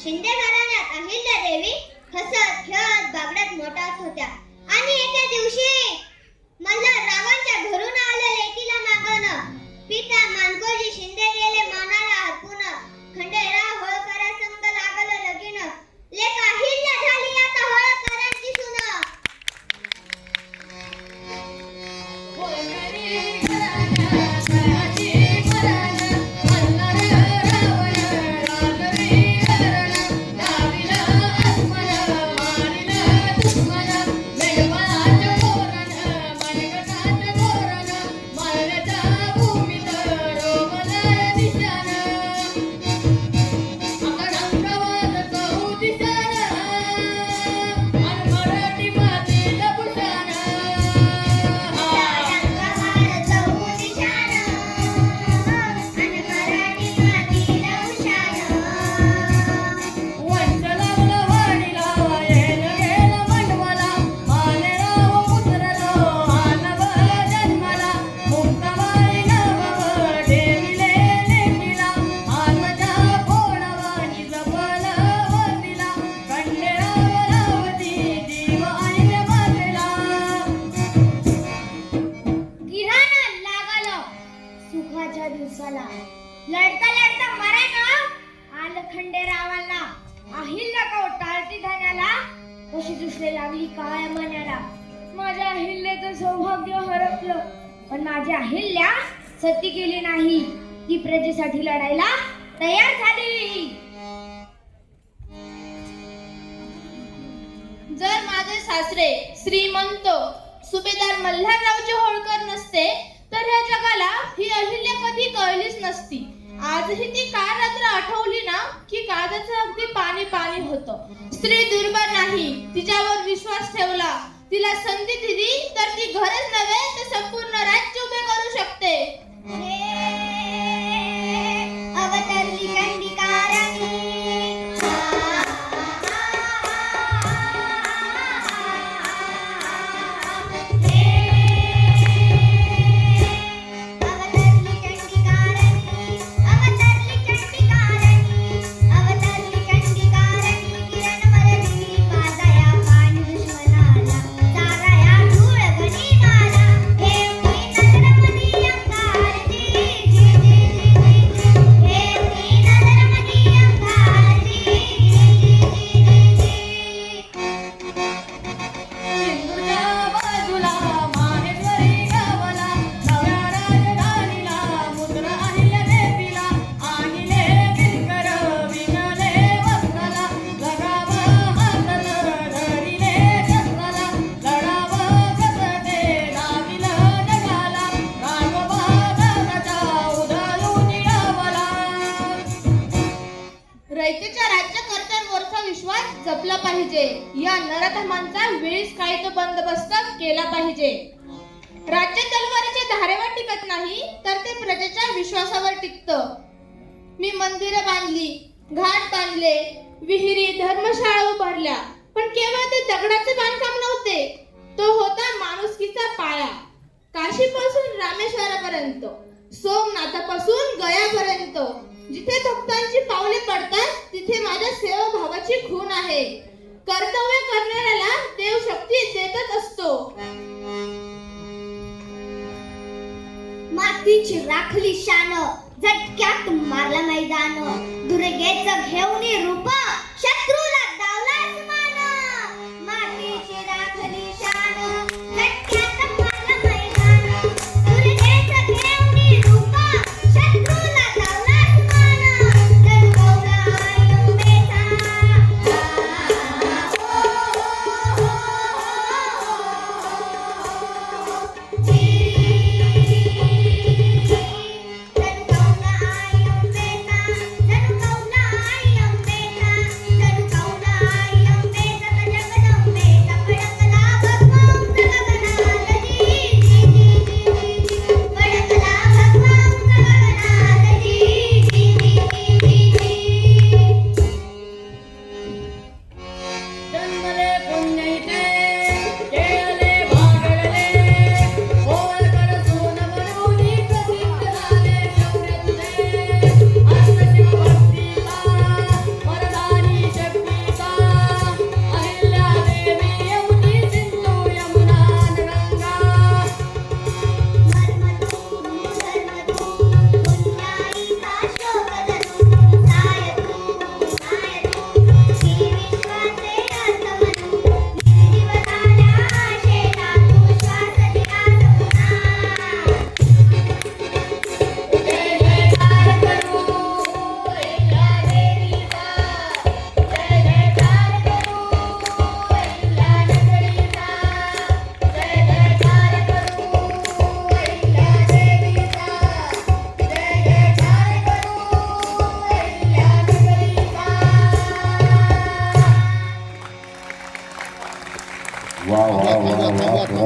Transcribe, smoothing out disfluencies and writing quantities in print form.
शिंदे घराण्यात अहिल्यादेवी हसत खेळत बागड्यात मोठ्या होत्या. आणि एके दिवशी मल्हार रावांच्या घरून आले लेकीला मागण. पिता मानकोजी शिंदे गेले मनाला हरपून. खंडेराव होळकरांसंग लागलं लगीन. लेक अहिल्या झाली आता होळकरांची सून. लढता लढता मरायला आलं खंडेरावाला. अहिल्या का टाळती धान्याला कशी दुसरे लागली काय मनाला. माझ्या अहिल्याचं सौभाग्य हरपलं, पण माझी अहिल्या सती केली नाही. ती प्रजेसाठी लढायला तयार झाली. जर माझे सासरे श्रीमंत सुभेदार मल्हाररावचे होळकर नसते तर ह्या जगाला ही अहिल्या कधी कळलीच नसती. आजही ती काल रात्र आठवली ना की काळजाचं अगदी पाणी पाणी होतं. स्त्री दुर्बळ नाही, तिच्यावर विश्वास ठेवला, तिला संधी दिली तर ती घरच नव्हे तर संपूर्ण राज्य उभे करू शकते. अवतरली चंडिकाराणी. रयतेच्या राज्यकर्त्यांवरचा विश्वास जपला पाहिजे. या नराधमांचा वेळीच काही तो बंदोबस्त केला पाहिजे. राज्य तलवारीच्या धारेवर टिकत नाही तर ते प्रजेच्या विश्वासावर टिकतं. मी मंदिरे बांधली, घाट बांधले, विहिरी, धर्मशाळा उभारल्या, पण केवळ ते दगडाचे बांधकाम नव्हते, तो होता माणुसकीचा पाया. काशीपासून रामेश्वरापर्यंत, सोमनाथापासून गयापर्यंत जिथे भक्तांची पावले पडतात तिथे माझ्या सेवाभावाची खूण आहे. कर्तव्य करणाऱ्याला देव शक्ती देतच असतो. मातीची राखली शान, झटक्यात मारला मैदान. दुर्गेचं घेऊन रूप, शत्रूला डावलाच मान. मातीची राखली शान, झटक्यात मारला मैदान. दुर्गेचं घेऊन रूप, शत्रूला डावलाच मान. जळगावला आयुंबेचा जळगावला आयुंबेचा वा वा वा वा